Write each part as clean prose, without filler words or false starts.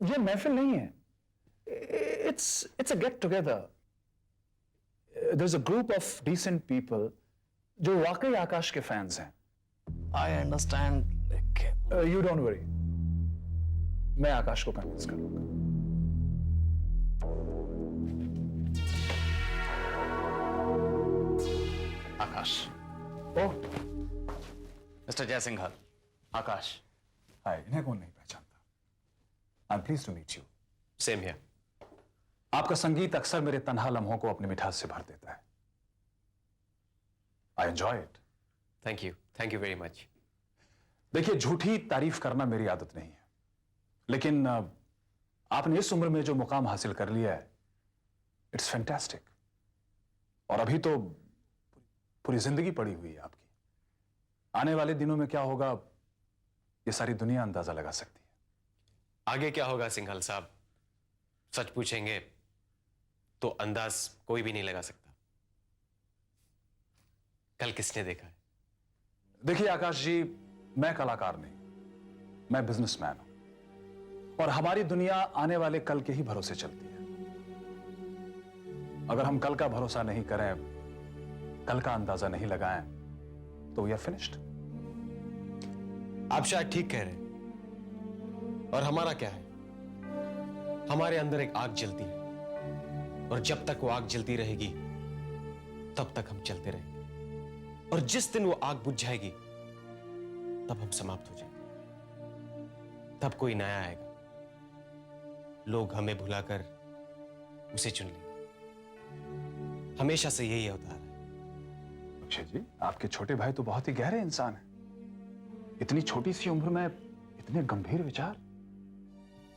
ये महफिल नहीं है. It's a get together. There's a group of decent people जो वाकई आकाश के फैंस हैं. I understand. You don't worry. मैं आकाश को कन्विंस करूंगा. आकाश. ओह, मिस्टर जयसिंघल. आकाश. हाय. इन्हें कौन नहीं पहचानता? I'm pleased to meet you. Same here. आपका संगीत अक्सर मेरे तन्हा लम्हों को अपनी मिठास से भर देता है. I enjoy it. Thank you very much. देखिए, झूठी तारीफ करना मेरी आदत नहीं है, लेकिन आपने इस उम्र में जो मुकाम हासिल कर लिया है, इट्स फैंटास्टिक. और अभी तो पूरी जिंदगी पड़ी हुई है आपकी. आने वाले दिनों में क्या होगा, ये सारी दुनिया अंदाजा लगा सकती है. आगे क्या होगा सिंघल साहब, सच पूछेंगे तो अंदाज कोई भी नहीं लगा सकता. कल किसने देखा है? देखिए आकाश जी, मैं कलाकार नहीं, मैं बिजनेसमैन हूं. और हमारी दुनिया आने वाले कल के ही भरोसे चलती है. अगर हम कल का भरोसा नहीं करें, कल का अंदाजा नहीं लगाएं, तो वी आर फिनिश्ड. आप शायद ठीक कह रहे हैं. और हमारा क्या है? हमारे अंदर एक आग जलती है, और जब तक वो आग जलती रहेगी तब तक हम चलते रहेंगे. और जिस दिन वो आग बुझ जाएगी तब हम समाप्त हो जाएंगे. तब कोई नया आएगा, लोग हमें भुलाकर उसे चुन लेंगे. हमेशा से यही अवतार है. अक्षय जी, आपके छोटे भाई तो बहुत ही गहरे इंसान हैं. इतनी छोटी सी उम्र में इतने गंभीर विचार.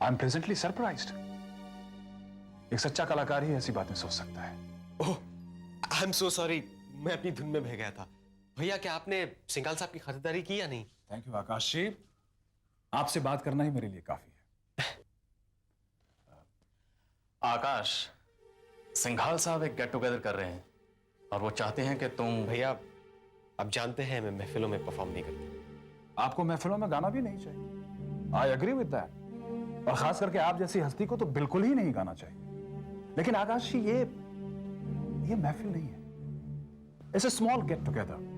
I am presently surprised. एक सच्चा कलाकार ही ऐसी बातें सोच सकता है. ओह, आई एम सो सॉरी, मैं अपनी धुन में बह गया था. भैया, क्या आपने सिंघाल साहब की खातिरदारी की या नहीं? थैंक यू आकाश जी, आपसे बात करना ही मेरे लिए काफी है. आकाश, सिंघाल साहब एक गेट टुगेदर कर रहे हैं और वो चाहते हैं कि तुम. भैया, आप जानते हैं मैं महफिलों में परफॉर्म नहीं करता. आपको महफिलों में गाना भी नहीं चाहिए. I agree with that. और खास करके आप जैसी हस्ती को तो बिल्कुल ही नहीं गाना चाहिए. लेकिन आकाश जी, ये महफिल नहीं है. It's a small get together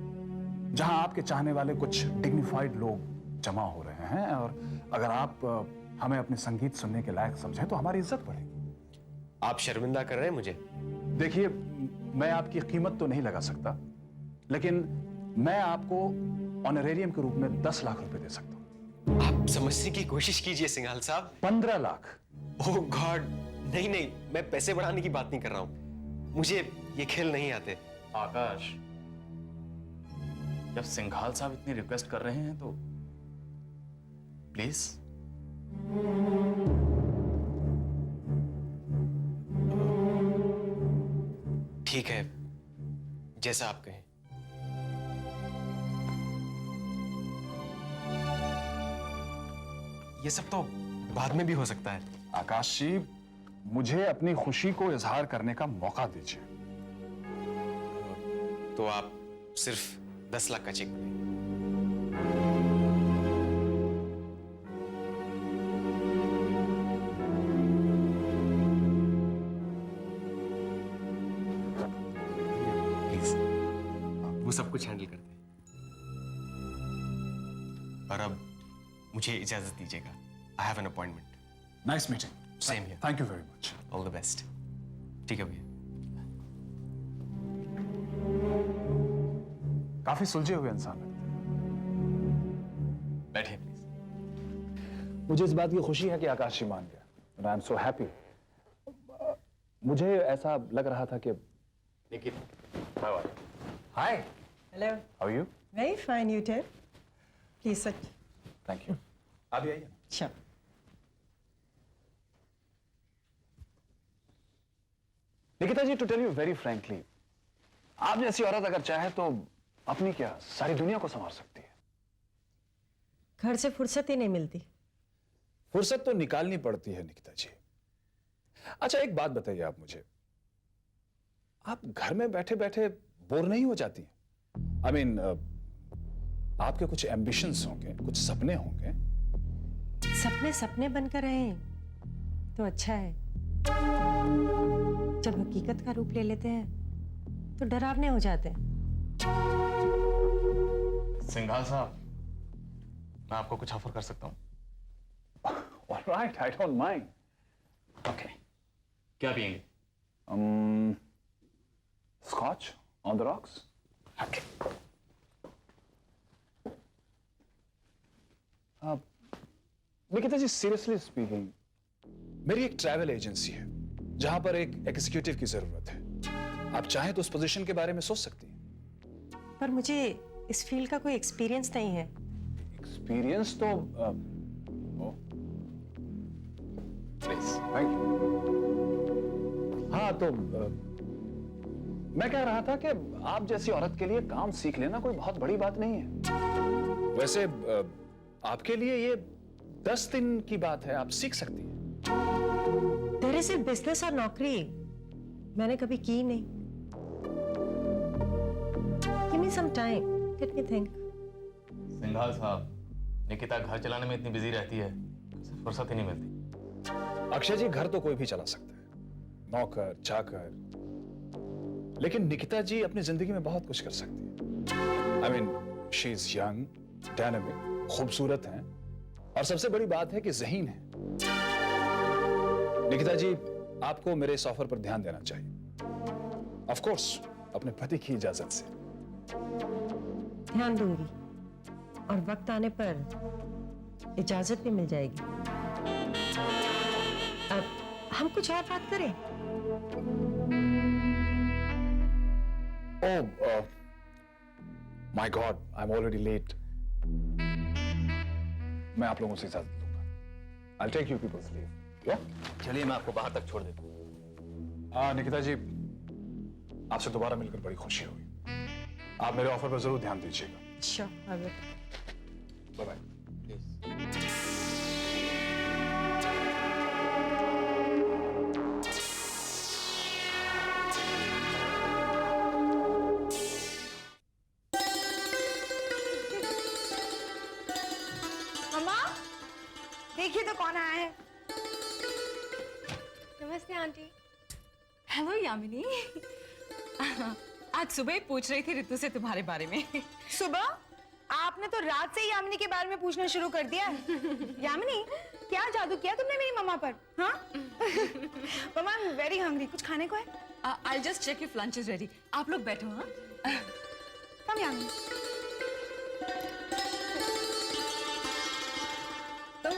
जहां आपके चाहने वाले कुछ डिग्निफाइड लोग जमा हो रहे हैं. और अगर आप हमें अपने संगीत सुनने के लायक समझें तो हमारी इज्जत बढ़ेगी. आप शर्मिंदा कर रहे हैं मुझे. देखिए, मैं आपकी कीमत तो नहीं लगा सकता, लेकिन मैं आपको ऑनरेरियम के रूप में 10 लाख रुपए दे सकता हूं. आप समझने की कोशिश कीजिए सिंघाल साहब. 15 लाख. ओह गॉड, नहीं नहीं, मैं पैसे बढ़ाने की बात नहीं कर रहा हूं. मुझे ये खेल नहीं आते. आकाश, जब सिंघाल साहब इतनी रिक्वेस्ट कर रहे हैं तो प्लीज. ठीक है, जैसा आप कहें. ये सब तो बाद में भी हो सकता है. आकाश जी, मुझे अपनी खुशी को इजहार करने का मौका दीजिए. तो आप सिर्फ 10 लाख का चेक बनाइए. प्लीज, वो सब कुछ हैंडल करते हैं. और अब मुझे इजाजत दीजिएगा. I have an appointment. Nice meeting. Same here. Thank you very much. All the best. ठीक है भैया. काफी सुलझे हुए इंसान लगते हैं. बैठिए प्लीज. मुझे इस बात की खुशी है कि आकाश जी मान गया. I am so happy. मुझे ऐसा लग रहा था कि Nikhil, hi, Hello. How are you? Very fine, you too. Please sit. Thank you. आप भी आइए. Sure. Nikita ji, to tell you very frankly, आप जैसी औरत अगर चाहे तो अपनी क्या सारी दुनिया को संवार सकती है. घर से फुर्सत ही नहीं मिलती. फुर्सत तो निकालनी पड़ती है निकिता जी. अच्छा, एक बात बताइए आप मुझे, आप घर में बैठे बैठे बोर नहीं हो जाती हैं? आई मीन, आपके कुछ एम्बिशंस होंगे, कुछ सपने होंगे. सपने सपने बनकर रहे. तो अच्छा है। जब हकीकत का रूप ले लेते हैं तो डरावने हो जाते हैं। सिंघाल साहब, मैं आपको कुछ ऑफर कर सकता हूँ। All right, I don't mind. Okay, क्या पियेंगे? Scotch on the rocks. Okay. Nikita ji, seriously speaking, मेरी एक ट्रैवल एजेंसी है जहां पर एक एग्जीक्यूटिव की जरूरत है। आप चाहें तो उस पोजीशन के बारे में सोच सकती हैं। पर मुझे इस फील्ड का कोई एक्सपीरियंस नहीं है। एक्सपीरियंस तो प्लीज। Thank you. हाँ तो मैं कह रहा था कि आप जैसी औरत के लिए काम सीख लेना कोई बहुत बड़ी बात नहीं है। वैसे आपके लिए ये 10 दिन की बात है, आप सीख सकती हैं। दरअसल बिजनेस और नौकरी मैंने कभी की नहीं। Give me some time. Let me think. Singhal साहब, निकिता घर चलाने में इतनी बिजी रहती है, उसे फुर्सत ही नहीं मिलती। अक्षय जी, घर तो कोई भी चला सकता है, नौकर चाकर, लेकिन निकिता जी अपनी जिंदगी में बहुत कुछ कर सकती है। I mean, she is young, dynamic, खूबसूरत हैं, और सबसे बड़ी बात है कि ज़हीन है। निकिता जी, आपको मेरे इस ऑफर पर ध्यान देना चाहिए। ऑफ कोर्स, अपने पति की इजाजत से। ध्यान दूंगी और वक्त आने पर इजाजत भी मिल जाएगी। अब हम कुछ और बात करें। Oh, my God, I'm already late. मैं आप लोगों से इजाजत लूंगा। I'll take you people's leave. Yeah? चलिए, मैं आपको बाहर तक छोड़ देता हूँ। निकिता जी, आपसे दोबारा मिलकर बड़ी खुशी हुई। आप मेरे ऑफर पर जरूर ध्यान दीजिएगा। Sure, I will. Bye bye. मम्मा, देखिए तो कौन आया है। नमस्ते आंटी। हेलो यामिनी। आज सुबह ही पूछ रही थी ऋतु से तुम्हारे बारे में। सुबह? आपने तो रात से ही यामिनी के बारे में पूछना शुरू कर दिया। यामिनी, क्या जादू किया तुमने मेरी मम्मा पर? हाँ? मम्मा, आई एम वेरी हंग्री। कुछ खाने को है? I just check if lunch is ready. आप लोग बैठो। हाँ, कम यामिनी। तुम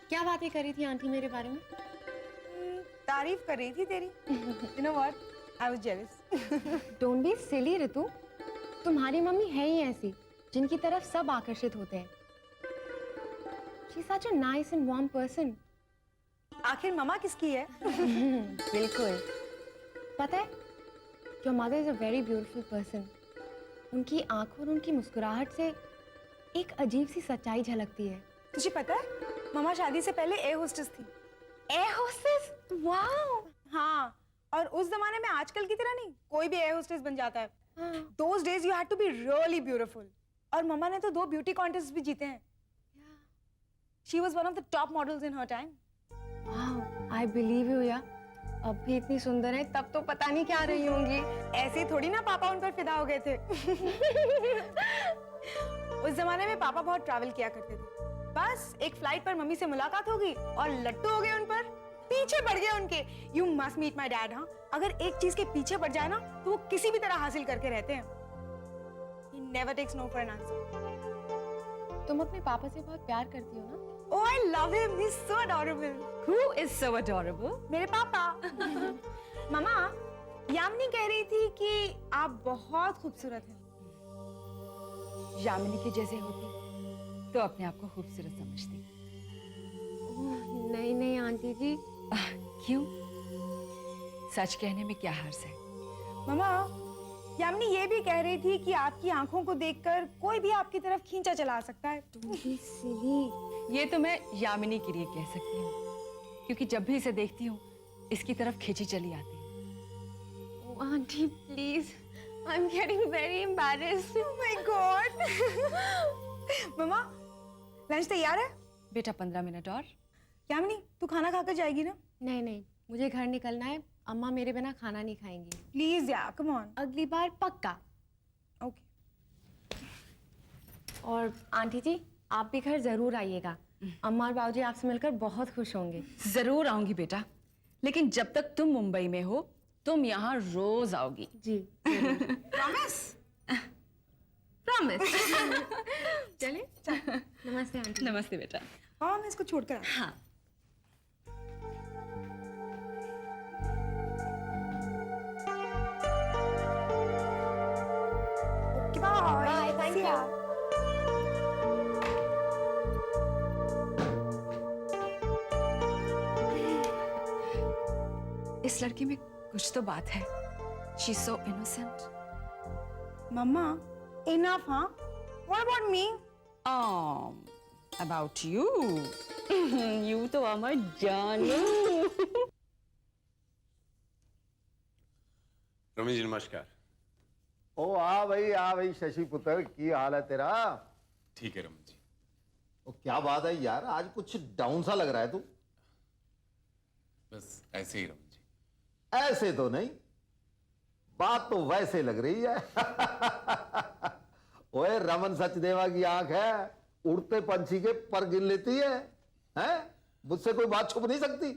क्या बातें कर रही थी आंटी मेरे बारे में? तारीफ कर रही थी तेरी। You know what? I was jealous. Don't be silly Ritu, तुम्हारी मम्मी है ही ऐसी जिनकी तरफ सब आकर्षित होते हैं। She is such a nice and warm person. आखिर मम्मा किसकी है? बिल्कुल। पता है, your mother is a very beautiful person. उनकी आंखों और उनकी मुस्कुराहट से एक अजीब सी सच्चाई झलकती है। तुझे पता है, मम्मा शादी से पहले एयर होस्टेस थी। Air hostess? वाओ! हाँ, और उस जमाने में आजकल की तरह नहीं, कोई भी एयर होस्टेस बन जाता है। Those days you had to be really beautiful. और मम्मा ने तो 2 ब्यूटी कॉन्टेस्ट भी जीते हैं। She was one of the top models in her time. Wow, I believe you यार। अब भी इतनी सुंदर है, तब तो पता नहीं क्या रही होंगी। ऐसे ही थोड़ी ना पापा उन पर फिदा हो गए थे। उस जमाने में पापा बहुत ट्रैवल किया करते थे। बस एक फ्लाइट पर मम्मी से मुलाकात हो गई और लट्टू हो गए उन पर, पीछे पड़ गए उनके। You must meet my dad, हाँ? अगर एक चीज के पीछे पड़ जाए ना, तो वो किसी भी तरह हासिल करके रहते हैं। He never takes no for an answer. तुम अपने पापा से बहुत प्यार करती हो ना? Oh, I love him. He's so adorable. Who is so adorable? मेरे पापा। मामा, यामिनी कह रही थी कि आप बहुत खूबसूरत हैं। यामिनी के जैसे होती तो अपने आप को खूबसूरत समझती। नहीं नहीं आंटी जी। क्यों? सच कहने में क्या हर्ज है? मामा, यामिनी ये भी कह रही थी कि आपकी आंखों को देखकर कोई भी आपकी तरफ खींचा चला सकता है। ये तो मैं यामिनी के लिए कह सकती हूँ, क्योंकि जब भी इसे देखती हूँ इसकी तरफ खींची चली आती है। Aunty please, I am getting very embarrassed. Oh my God. Mama, lunch तैयार है? बेटा 15 मिनट और। यामिनी तू खाना खाकर जाएगी ना? नहीं नहीं, मुझे घर निकलना है। अम्मा मेरे बिना खाना नहीं खाएंगी। प्लीज यार, कम ऑन। अगली बार पक्का। ओके। और आंटी जी, आप भी घर जरूर आइएगा। अम्मा और बाबूजी आपसे मिलकर बहुत खुश होंगे। जरूर आऊंगी बेटा, लेकिन जब तक तुम मुंबई में हो तुम यहाँ रोज आओगी। जी प्रॉमिस? प्रॉमिस। चले। नमस्ते आंटी। नमस्ते बेटा। हाँ, मैं इसको छोड़कर आती हाँ। हूँ। Okay, bye. Bye, thank See you. ya। इस लड़की में कुछ तो बात है। She's so innocent. मम्मा, enough, हाँ? What about me? About you. You तो अमर जानू। रमेश जी नमस्कार। ओ आ भाई शशि पुत्र, की हाल है तेरा? ठीक है रमेश जी। ओ क्या बात है यार, आज कुछ डाउन सा लग रहा है तू। बस ऐसे ही रमेश जी। ऐसे तो नहीं, बात तो वैसे लग रही है। ओए रमन सचदेवा की आंख है, उड़ते पंछी के पर गिन लेती है, हैं? मुझसे कोई बात छुप नहीं सकती।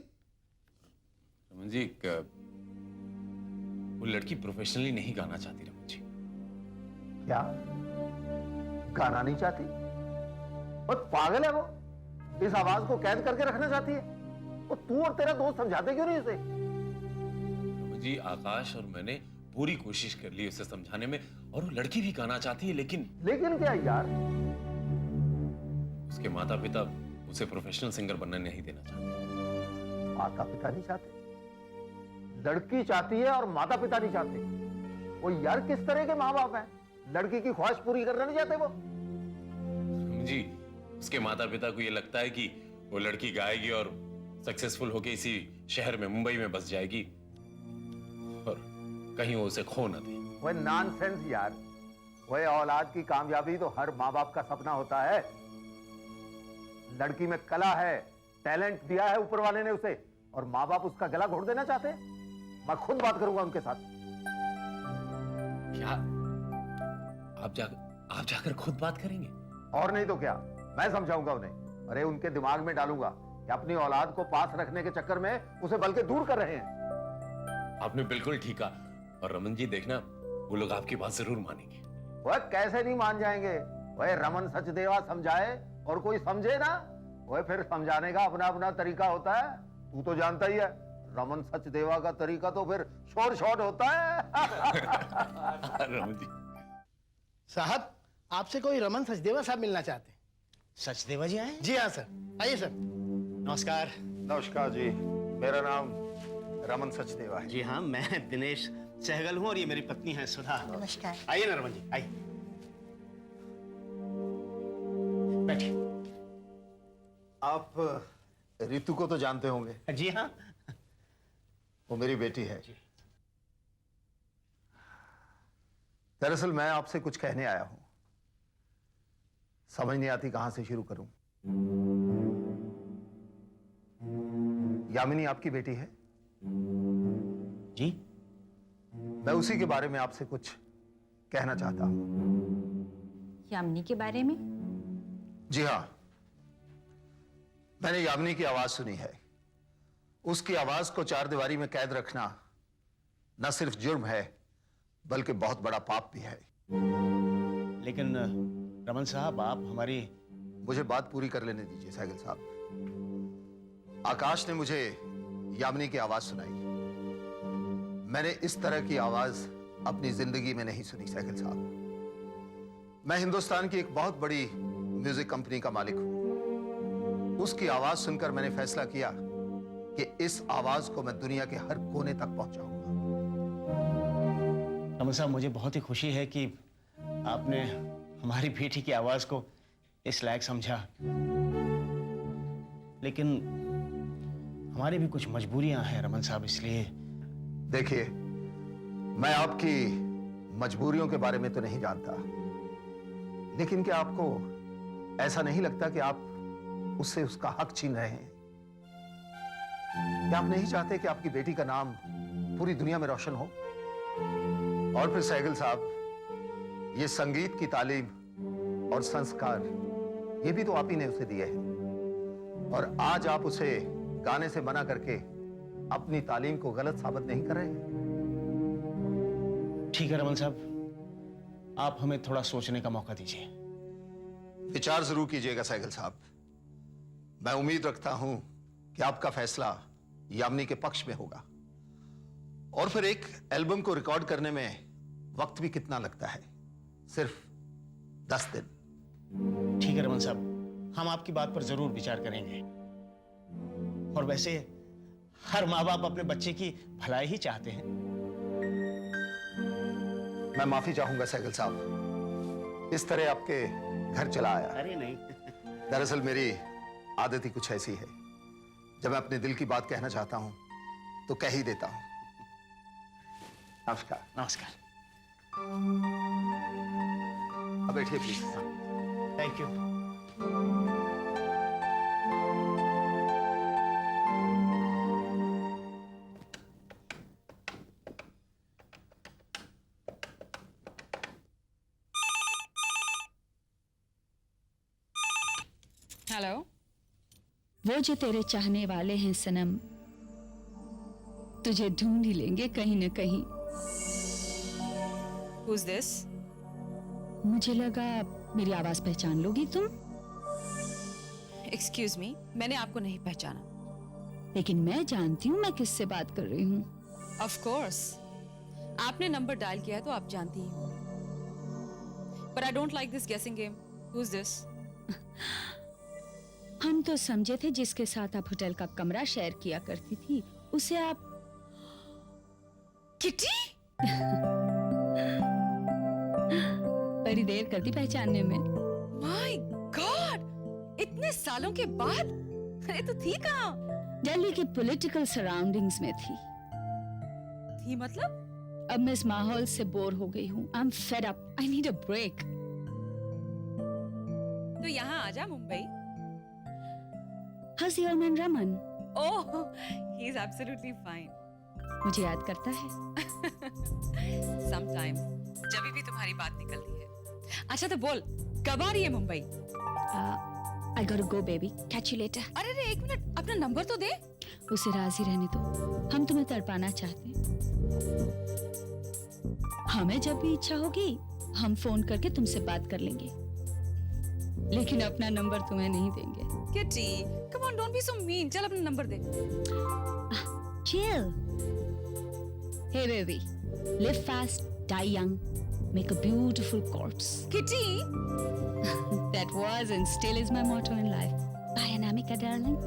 रमन जी, वो लड़की प्रोफेशनली नहीं गाना चाहती रमन जी। क्या गाना नहीं चाहती? और पागल है वो, इस आवाज को कैद करके रखना चाहती है। और तू और तेरा दोस्त समझाते क्यों नहीं उसे? जी आकाश और मैंने पूरी कोशिश कर ली उसे समझाने में, और वो लड़की भी गाना चाहती है, लेकिन क्या यार? उसके माता पिता उसे प्रोफेशनल सिंगर बनने नहीं देना चाहते। माता पिता नहीं चाहते? लड़की चाहती है और माता पिता नहीं चाहते? वो यार किस तरह के माँ बाप हैं? लड़की की ख्वाहिश पूरी करना नहीं चाहते वो? जी उसके माता पिता को ये लगता है कि वो लड़की गाएगी और सक्सेसफुल होके इसी शहर में, मुंबई में बस जाएगी और कहीं वो उसे खो न दे। वह नॉनसेंस यार। वह औलाद की कामयाबी तो हर माँ बाप का सपना होता है। लड़की में कला है, टैलेंट दिया है ऊपर वाले ने उसे, और माँ बाप उसका गला घोट देना चाहते हैं। मैं खुद बात करूंगा उनके साथ। क्या आप जाकर खुद बात करेंगे? और नहीं तो क्या, मैं समझाऊंगा उन्हें। अरे उनके दिमाग में डालूंगा कि अपनी औलाद को पास रखने के चक्कर में उसे बल्कि दूर कर रहे हैं। आपने बिल्कुल ठीक कहा, और रमन जी देखना, वो लोग आपकी बात जरूर मानेंगे। वह कैसे नहीं मान जाएंगे? वह रमन सचदेवा समझाए और कोई समझे ना, वह फिर समझाने का अपना अपना तरीका होता है। तू तो जानता ही है, रमन सचदेवा का तरीका तो फिर शोर शॉट होता है। रमन जी साहब, आपसे कोई रमन सचदेवा साहब मिलना चाहते हैं। सचदेवा जी आए? जी हाँ सर, आइए सर। नमस्कार। नमस्कार जी, मेरा नाम रमन सचदेवा है। जी हाँ, मैं दिनेश सहगल हूँ और ये मेरी पत्नी है सुधा। नमस्कार। आइए ना रमन जी, आइए बैठिए। आप रितु को तो जानते होंगे? जी हाँ। वो मेरी बेटी है। दरअसल मैं आपसे कुछ कहने आया हूं, समझ नहीं आती कहां से शुरू करूं। यामिनी आपकी बेटी है? जी। मैं उसी के बारे में आपसे कुछ कहना चाहता हूं। यामिनी के बारे में? जी हां, मैंने यामिनी की आवाज सुनी है। उसकी आवाज को चार दीवारी में कैद रखना न सिर्फ जुर्म है, बल्कि बहुत बड़ा पाप भी है। लेकिन रमन साहब, आप हमारी... मुझे बात पूरी कर लेने दीजिए सहगल साहब। आकाश ने मुझे यामिनी की आवाज सुनाई। मैंने इस तरह की आवाज अपनी जिंदगी में नहीं सुनी सहगल साहब। मैं हिंदुस्तान की एक बहुत बड़ी म्यूजिक कंपनी का मालिक हूं। उसकी आवाज सुनकर मैंने फैसला किया कि इस आवाज को मैं दुनिया के हर कोने तक पहुंचाऊंगा। रमन साहब, मुझे बहुत ही खुशी है कि आपने हमारी बेटी की आवाज को इस लायक समझा, लेकिन हमारी भी कुछ मजबूरियां हैं रमन साहब, इसलिए... देखिए, मैं आपकी मजबूरियों के बारे में तो नहीं जानता, लेकिन क्या आपको ऐसा नहीं लगता कि आप उससे उसका हक छीन रहे हैं? क्या आप नहीं चाहते कि आपकी बेटी का नाम पूरी दुनिया में रोशन हो? और फिर सहगल साहब, ये संगीत की तालीम और संस्कार, ये भी तो आप ही ने उसे दिए हैं। और आज आप उसे गाने से मना करके अपनी तालीम को गलत साबित नहीं कर रहे? ठीक है रमन साहब, आप हमें थोड़ा सोचने का मौका दीजिए। विचार जरूर कीजिएगा सहगल साहब। मैं उम्मीद रखता हूं कि आपका फैसला यामिनी के पक्ष में होगा। और फिर एक एल्बम को रिकॉर्ड करने में वक्त भी कितना लगता है? सिर्फ 10 दिन। ठीक है रमन साहब, हम आपकी बात पर जरूर विचार करेंगे। और वैसे हर माँ बाप अपने बच्चे की भलाई ही चाहते हैं। मैं माफी चाहूंगा सहगल साहब, इस तरह आपके घर चला आया। अरे नहीं। दरअसल मेरी आदत ही कुछ ऐसी है, जब मैं अपने दिल की बात कहना चाहता हूं तो कह ही देता हूं। नमस्कार। नमस्कार। अब बैठिए प्लीज। Thank you. हेलो। वो जो तेरे चाहने वाले हैं सनम, तुझे ढूंढ ही लेंगे कहीं न कहीं। Who's this? मुझे लगा मेरी आवाज पहचान लोगी तुम, Excuse me, मैंने आपको नहीं पहचाना। लेकिन मैं जानती हूँ मैं किससे बात कर रही हूँ। Of course. आपने नंबर डायल किया है तो आप जानती ही होंगी। But I don't like this guessing game. Who's this? हम तो समझे थे जिसके साथ आप होटल का कमरा शेयर किया करती थी, उसे आप किटी? बड़ी देर कर दी पहचानने में। My God! इतने सालों के बाद? अरे तो थी कहाँ? दिल्ली के पॉलिटिकल सराउंडिंग्स में थी। थी मतलब? अब मैं इस माहौल से बोर हो गई हूँ। I'm fed up. I need a break. तो यहाँ आजा Mumbai. How's your man Raman? Oh, he's absolutely fine. मुझे याद करता है। Sometimes, जब भी तुम्हारी बात निकलती है। अच्छा तो बोल, कब आ रही है Mumbai? I gotta go baby. Catch you later. अरे रे एक मिनट, अपना नंबर तो दे। उसे राजी रहने दो, हम तुम्हें तड़पाना चाहते हैं। हमें जब भी इच्छा होगी हम फोन करके तुमसे बात कर लेंगे, लेकिन अपना नंबर तुम्हें नहीं देंगे। Kitty, come on, don't be so mean. चल अपना number they. Chill. Hey baby, live fast, die young, make a beautiful corpse. Kitty, That was and still is my motto in life. Bye, Anamika, darling.